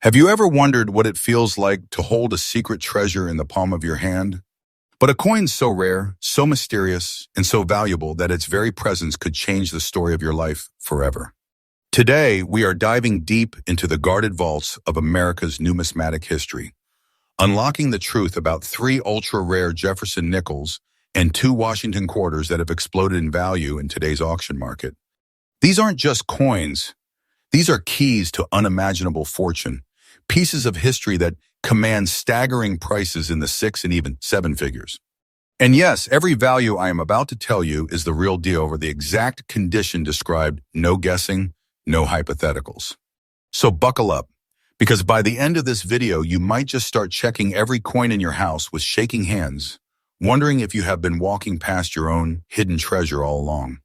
Have you ever wondered what it feels like to hold a secret treasure in the palm of your hand? But a coin's so rare, so mysterious, and so valuable that its very presence could change the story of your life forever. Today, we are diving deep into the guarded vaults of America's numismatic history, unlocking the truth about three ultra-rare Jefferson nickels and two Washington quarters that have exploded in value in today's auction market. These aren't just coins. These are keys to unimaginable fortune, pieces of history that command staggering prices in the six and even seven figures. And yes, every value I am about to tell you is the real deal over the exact condition described, no guessing, no hypotheticals. So buckle up, because by the end of this video, you might just start checking every coin in your house with shaking hands, wondering if you have been walking past your own hidden treasure all along.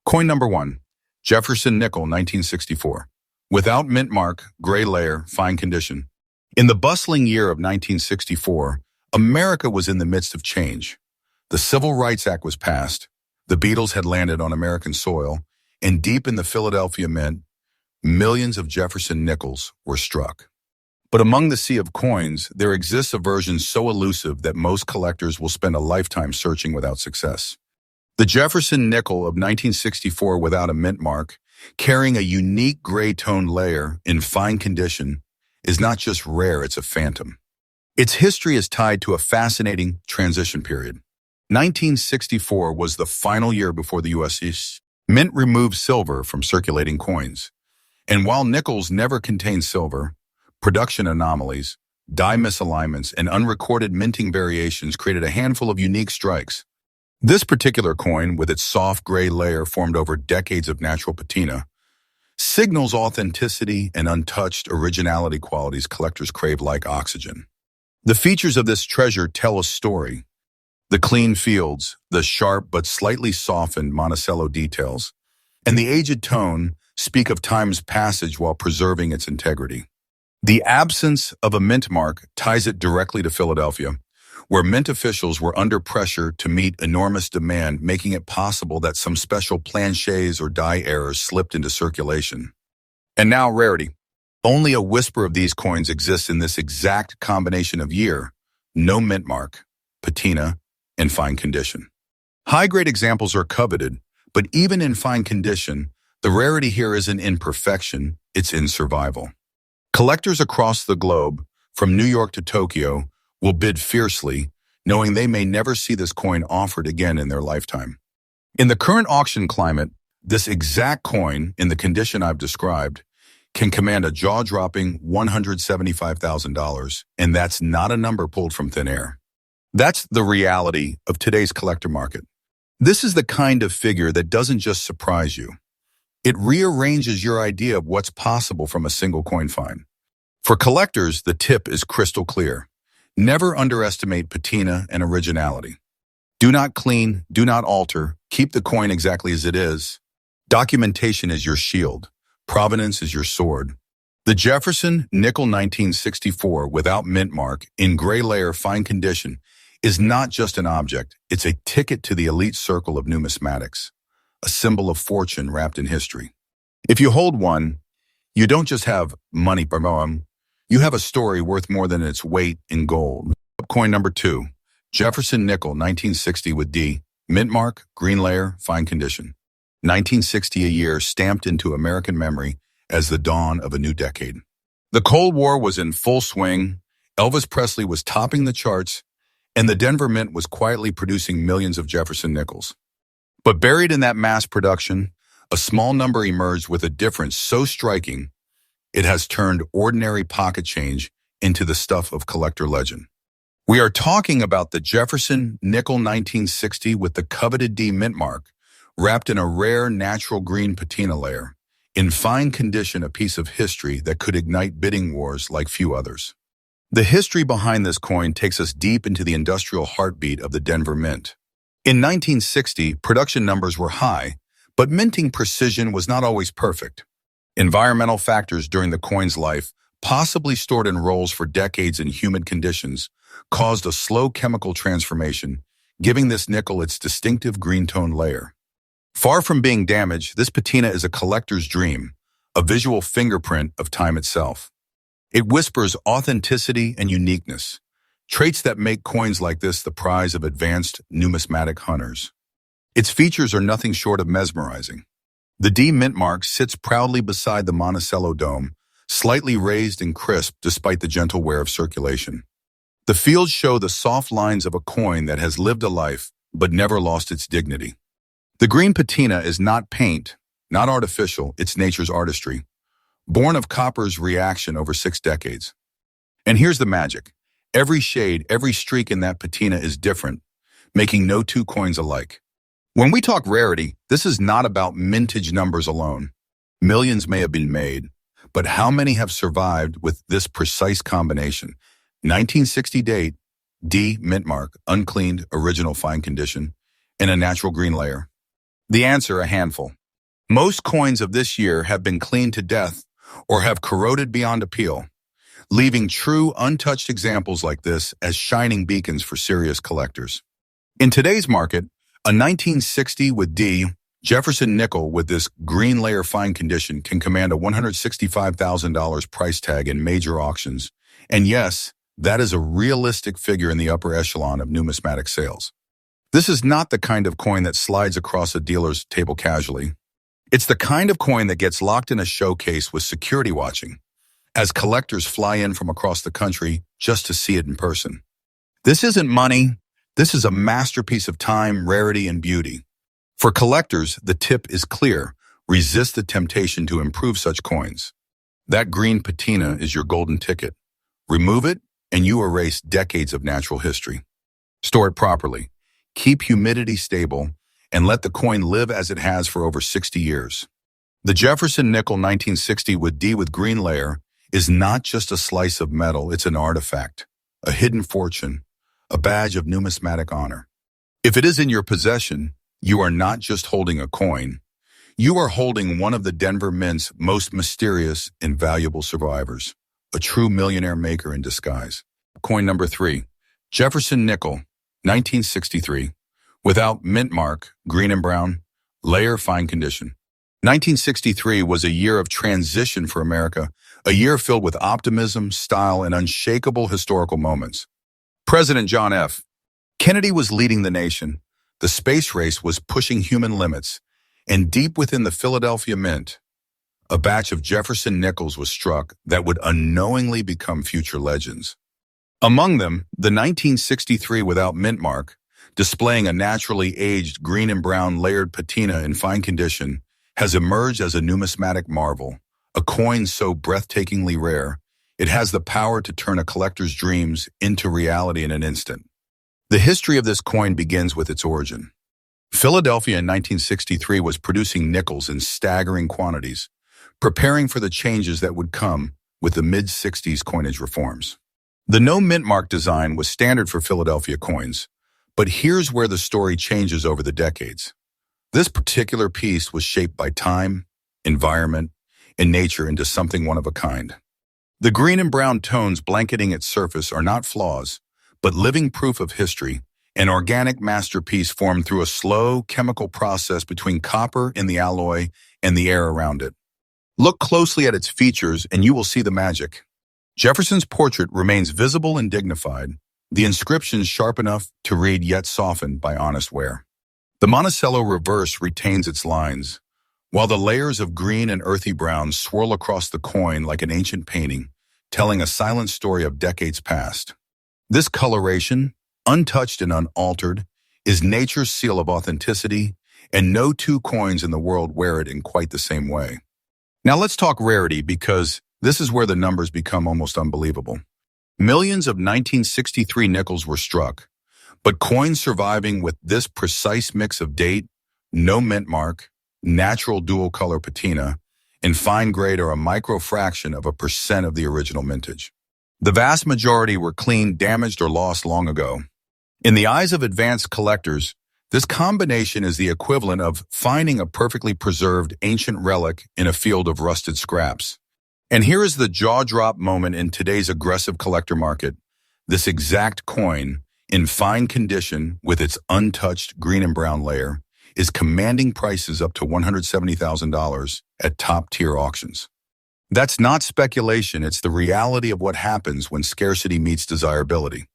Coin number 1, Jefferson nickel 1964. Without mint mark, gray layer, fine condition. In the bustling year of 1964, America was in the midst of change. The Civil Rights Act was passed, the Beatles had landed on American soil, and deep in the Philadelphia Mint, millions of Jefferson nickels were struck. But among the sea of coins, there exists a version so elusive that most collectors will spend a lifetime searching without success. The Jefferson nickel of 1964 without a mint mark, carrying a unique gray-toned layer in fine condition, is not just rare, it's a phantom. Its history is tied to a fascinating transition period. 1964 was the final year before the U.S. Mint removed silver from circulating coins. And while nickels never contained silver, production anomalies, die misalignments, and unrecorded minting variations created a handful of unique strikes. This particular coin, with its soft gray layer formed over decades of natural patina, signals authenticity and untouched originality qualities collectors crave like oxygen. The features of this treasure tell a story. The clean fields, the sharp but slightly softened Monticello details, and the aged tone speak of time's passage while preserving its integrity. The absence of a mint mark ties it directly to Philadelphia, where mint officials were under pressure to meet enormous demand, making it possible that some special planchets or die errors slipped into circulation. And now rarity. Only a whisper of these coins exists in this exact combination of year, no mint mark, patina, and fine condition. High-grade examples are coveted, but even in fine condition, the rarity here isn't in perfection, it's in survival. Collectors across the globe, from New York to Tokyo, will bid fiercely, knowing they may never see this coin offered again in their lifetime. In the current auction climate, this exact coin, in the condition I've described, can command a jaw-dropping $175,000, and that's not a number pulled from thin air. That's the reality of today's collector market. This is the kind of figure that doesn't just surprise you. It rearranges your idea of what's possible from a single coin find. For collectors, the tip is crystal clear. Never underestimate patina and originality. Do not clean, do not alter, keep the coin exactly as it is. Documentation is your shield. Provenance is your sword. The Jefferson nickel 1964 without mint mark in gray layer fine condition is not just an object, it's a ticket to the elite circle of numismatics, a symbol of fortune wrapped in history. If you hold one, you don't just have money per poem, you have a story worth more than its weight in gold. Coin number 2, Jefferson nickel 1960 with D, mint mark, green layer, fine condition. 1960, a year stamped into American memory as the dawn of a new decade. The Cold War was in full swing, Elvis Presley was topping the charts, and the Denver Mint was quietly producing millions of Jefferson nickels. But buried in that mass production, a small number emerged with a difference so striking, it has turned ordinary pocket change into the stuff of collector legend. We are talking about the Jefferson nickel 1960 with the coveted D mint mark, wrapped in a rare natural green patina layer, in fine condition, a piece of history that could ignite bidding wars like few others. The history behind this coin takes us deep into the industrial heartbeat of the Denver Mint. In 1960, production numbers were high, but minting precision was not always perfect. Environmental factors during the coin's life, possibly stored in rolls for decades in humid conditions, caused a slow chemical transformation, giving this nickel its distinctive green-toned layer. Far from being damaged, this patina is a collector's dream, a visual fingerprint of time itself. It whispers authenticity and uniqueness, traits that make coins like this the prize of advanced numismatic hunters. Its features are nothing short of mesmerizing. The D mint mark sits proudly beside the Monticello dome, slightly raised and crisp despite the gentle wear of circulation. The fields show the soft lines of a coin that has lived a life but never lost its dignity. The green patina is not paint, not artificial, it's nature's artistry, born of copper's reaction over 6 decades. And here's the magic. Every shade, every streak in that patina is different, making no two coins alike. When we talk rarity, this is not about mintage numbers alone. Millions may have been made, but how many have survived with this precise combination? 1960 date, D mint mark, uncleaned, original fine condition, in a natural green layer. The answer, a handful. Most coins of this year have been cleaned to death or have corroded beyond appeal, leaving true untouched examples like this as shining beacons for serious collectors. In today's market, a 1960 with D Jefferson nickel with this green layer fine condition can command a $165,000 price tag in major auctions. And yes, that is a realistic figure in the upper echelon of numismatic sales. This is not the kind of coin that slides across a dealer's table casually. It's the kind of coin that gets locked in a showcase with security watching, as collectors fly in from across the country just to see it in person. This isn't money. This is a masterpiece of time, rarity, and beauty. For collectors, the tip is clear. Resist the temptation to improve such coins. That green patina is your golden ticket. Remove it, and you erase decades of natural history. Store it properly. Keep humidity stable, and let the coin live as it has for over 60 years. The Jefferson nickel 1960 with D with green layer is not just a slice of metal, it's an artifact, a hidden fortune, a badge of numismatic honor. If it is in your possession, you are not just holding a coin, you are holding one of the Denver Mint's most mysterious and valuable survivors, a true millionaire maker in disguise. Coin number 3, Jefferson nickel, 1963, without mint mark, green and brown, layer fine condition. 1963 was a year of transition for America, a year filled with optimism, style, and unshakable historical moments. President John F. Kennedy was leading the nation. The space race was pushing human limits, and deep within the Philadelphia Mint, a batch of Jefferson nickels was struck that would unknowingly become future legends. Among them, the 1963 without mint mark, displaying a naturally aged green and brown layered patina in fine condition, has emerged as a numismatic marvel, a coin so breathtakingly rare, it has the power to turn a collector's dreams into reality in an instant. The history of this coin begins with its origin. Philadelphia in 1963 was producing nickels in staggering quantities, preparing for the changes that would come with the mid-60s coinage reforms. The no mint mark design was standard for Philadelphia coins, but here's where the story changes over the decades. This particular piece was shaped by time, environment, and nature into something one of a kind. The green and brown tones blanketing its surface are not flaws, but living proof of history, an organic masterpiece formed through a slow chemical process between copper in the alloy and the air around it. Look closely at its features and you will see the magic. Jefferson's portrait remains visible and dignified, the inscriptions sharp enough to read yet softened by honest wear. The Monticello reverse retains its lines, while the layers of green and earthy brown swirl across the coin like an ancient painting, telling a silent story of decades past. This coloration, untouched and unaltered, is nature's seal of authenticity, and no two coins in the world wear it in quite the same way. Now let's talk rarity, because this is where the numbers become almost unbelievable. Millions of 1963 nickels were struck, but coins surviving with this precise mix of date, no mint mark, natural dual-color patina, and fine grade are a micro-fraction of a percent of the original mintage. The vast majority were cleaned, damaged, or lost long ago. In the eyes of advanced collectors, this combination is the equivalent of finding a perfectly preserved ancient relic in a field of rusted scraps. And here is the jaw-drop moment in today's aggressive collector market. This exact coin, in fine condition with its untouched green and brown layer, is commanding prices up to $170,000 at top-tier auctions. That's not speculation, it's the reality of what happens when scarcity meets desirability.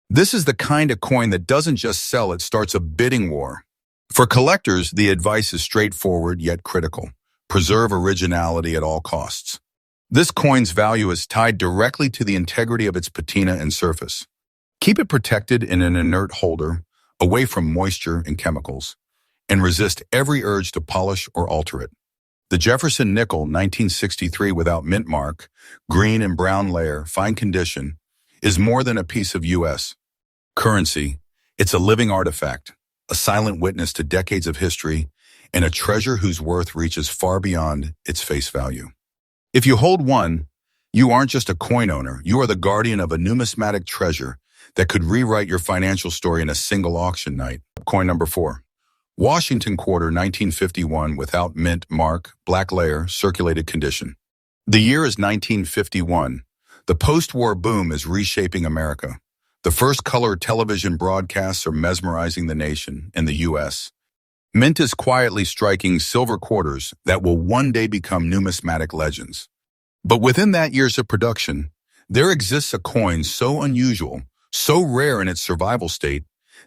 This is the kind of coin that doesn't just sell, it starts a bidding war. For collectors, the advice is straightforward yet critical. Preserve originality at all costs. This coin's value is tied directly to the integrity of its patina and surface. Keep it protected in an inert holder, away from moisture and chemicals, and resist every urge to polish or alter it. The Jefferson nickel 1963 without mint mark, green and brown layer, fine condition, is more than a piece of U.S. currency. It's a living artifact, a silent witness to decades of history, and a treasure whose worth reaches far beyond its face value. If you hold one, you aren't just a coin owner, you are the guardian of a numismatic treasure that could rewrite your financial story in a single auction night. Coin number 4. Washington quarter 1951 without mint mark, black layer, circulated condition. The year is 1951. The post-war boom is reshaping America. The first color television broadcasts are mesmerizing the nation and the U.S. Mint is quietly striking silver quarters that will one day become numismatic legends. But within that years of production, there exists a coin so unusual, so rare in its survival state,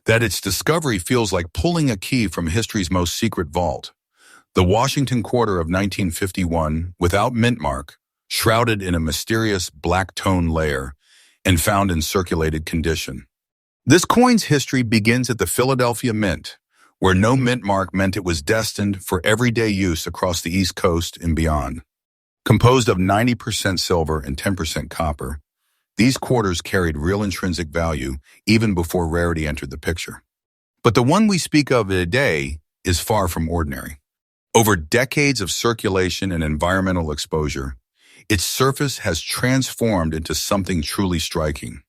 that its discovery feels like pulling a key from history's most secret vault. The Washington quarter of 1951, without mint mark, shrouded in a mysterious black tone layer, and found in circulated condition. This coin's history begins at the Philadelphia Mint, where no mint mark meant it was destined for everyday use across the East Coast and beyond. Composed of 90% silver and 10% copper, these quarters carried real intrinsic value even before rarity entered the picture. But the one we speak of today is far from ordinary. Over decades of circulation and environmental exposure, its surface has transformed into something truly striking.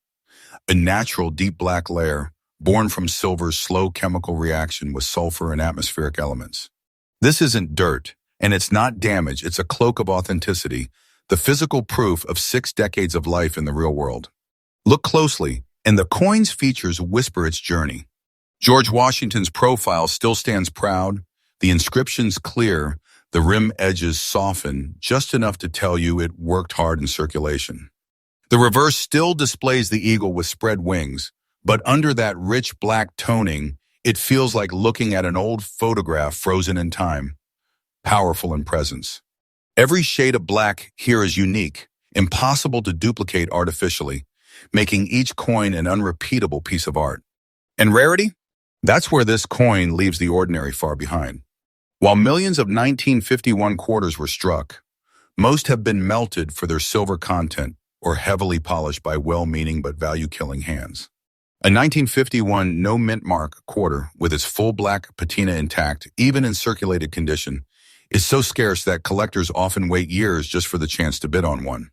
A natural deep black layer born from silver's slow chemical reaction with sulfur and atmospheric elements. This isn't dirt, and it's not damage, it's a cloak of authenticity, the physical proof of 6 decades of life in the real world. Look closely, and the coin's features whisper its journey. George Washington's profile still stands proud, the inscription's clear, the rim edges soften just enough to tell you it worked hard in circulation. The reverse still displays the eagle with spread wings, but under that rich black toning, it feels like looking at an old photograph frozen in time, powerful in presence. Every shade of black here is unique, impossible to duplicate artificially, making each coin an unrepeatable piece of art. And rarity? That's where this coin leaves the ordinary far behind. While millions of 1951 quarters were struck, most have been melted for their silver content or heavily polished by well-meaning but value-killing hands. A 1951 no mint mark quarter with its full black patina intact, even in circulated condition, is so scarce that collectors often wait years just for the chance to bid on one.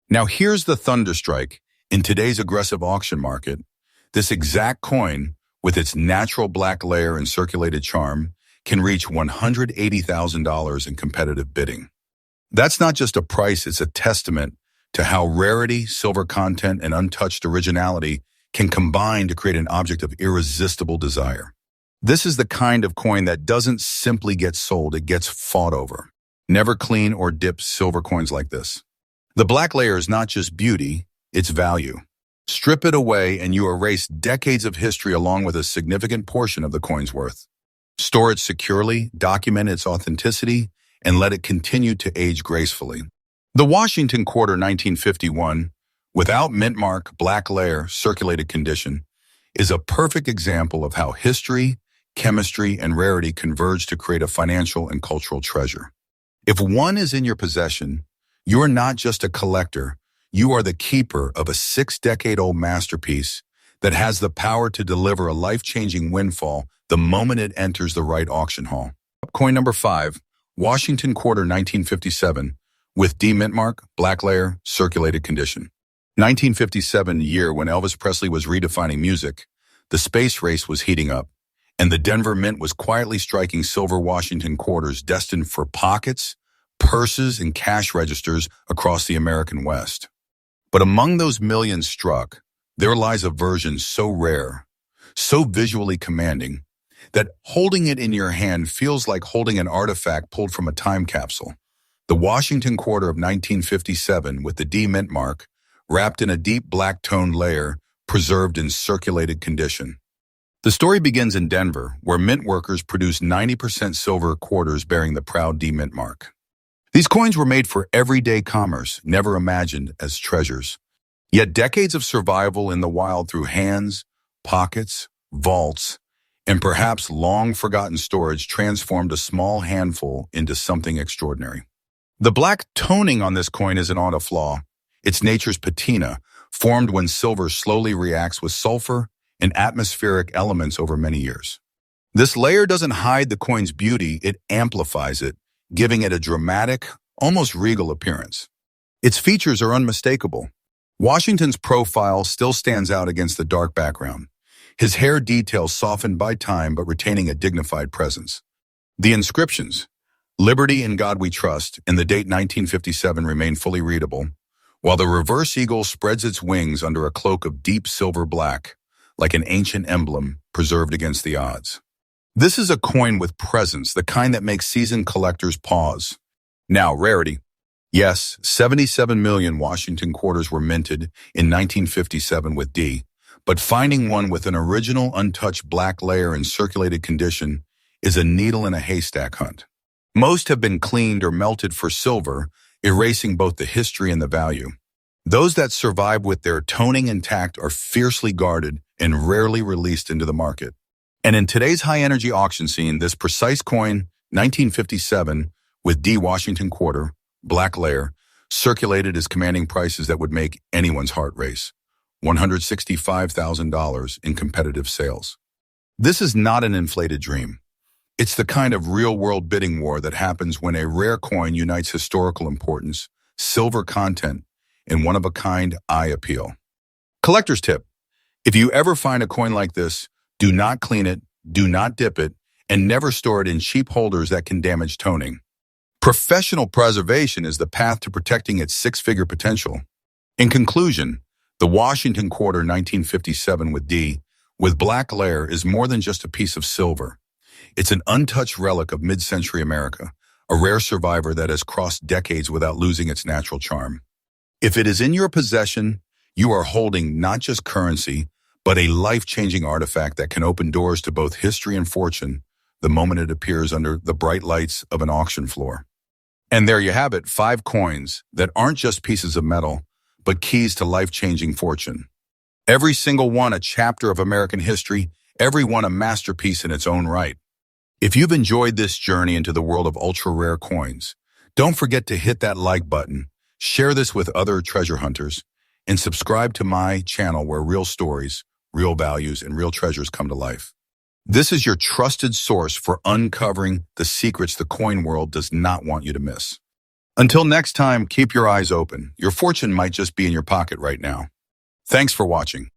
Now here's the thunderstrike. In today's aggressive auction market, this exact coin, with its natural black layer and circulated charm, can reach $180,000 in competitive bidding. That's not just a price, it's a testament to how rarity, silver content, and untouched originality can combine to create an object of irresistible desire. This is the kind of coin that doesn't simply get sold, it gets fought over. Never clean or dip silver coins like this. The black layer is not just beauty, it's value. Strip it away and you erase decades of history along with a significant portion of the coin's worth. Store it securely, document its authenticity, and let it continue to age gracefully. The Washington quarter 1951, without mint mark, black layer, circulated condition, is a perfect example of how history, chemistry, and rarity converge to create a financial and cultural treasure. If one is in your possession, you are not just a collector, you are the keeper of a 6-decade-old masterpiece that has the power to deliver a life-changing windfall the moment it enters the right auction hall. Coin number 5, Washington quarter 1957, with D mint mark, black layer, circulated condition. 1957 year when Elvis Presley was redefining music, the space race was heating up, and the Denver Mint was quietly striking silver Washington quarters destined for pockets, purses, and cash registers across the American West. But among those millions struck, there lies a version so rare, so visually commanding, that holding it in your hand feels like holding an artifact pulled from a time capsule. The Washington quarter of 1957 with the D mint mark, wrapped in a deep black-toned layer, preserved in circulated condition. The story begins in Denver, where mint workers produced 90% silver quarters bearing the proud D mint mark. These coins were made for everyday commerce, never imagined as treasures. Yet decades of survival in the wild through hands, pockets, vaults, and perhaps long-forgotten storage transformed a small handful into something extraordinary. The black toning on this coin isn't a flaw. It's nature's patina, formed when silver slowly reacts with sulfur and atmospheric elements over many years. This layer doesn't hide the coin's beauty, it amplifies it, giving it a dramatic, almost regal appearance. Its features are unmistakable. Washington's profile still stands out against the dark background, his hair details softened by time but retaining a dignified presence. The inscriptions, "Liberty in God We Trust," and the date 1957 remain fully readable, while the reverse eagle spreads its wings under a cloak of deep silver black, like an ancient emblem preserved against the odds. This is a coin with presence, the kind that makes seasoned collectors pause. Now, rarity. Yes, 77 million Washington quarters were minted in 1957 with D, but finding one with an original untouched black layer in circulated condition is a needle in a haystack hunt. Most have been cleaned or melted for silver, erasing both the history and the value. Those that survive with their toning intact are fiercely guarded and rarely released into the market. And in today's high-energy auction scene, this precise coin, 1957, with D Washington quarter, black layer, circulated as commanding prices that would make anyone's heart race. $165,000 in competitive sales. This is not an inflated dream. It's the kind of real-world bidding war that happens when a rare coin unites historical importance, silver content, and one-of-a-kind eye appeal. Collector's tip: if you ever find a coin like this, do not clean it, do not dip it, and never store it in cheap holders that can damage toning. Professional preservation is the path to protecting its six-figure potential. In conclusion, the Washington quarter 1957 with D, with black layer, is more than just a piece of silver. It's an untouched relic of mid-century America, a rare survivor that has crossed decades without losing its natural charm. If it is in your possession, you are holding not just currency, but a life-changing artifact that can open doors to both history and fortune the moment it appears under the bright lights of an auction floor. And there you have it, 5 coins that aren't just pieces of metal, but keys to life-changing fortune. Every single one a chapter of American history, every one a masterpiece in its own right. If you've enjoyed this journey into the world of ultra-rare coins, don't forget to hit that like button, share this with other treasure hunters, and subscribe to my channel where real stories, real values, and real treasures come to life. This is your trusted source for uncovering the secrets the coin world does not want you to miss. Until next time, keep your eyes open. Your fortune might just be in your pocket right now. Thanks for watching.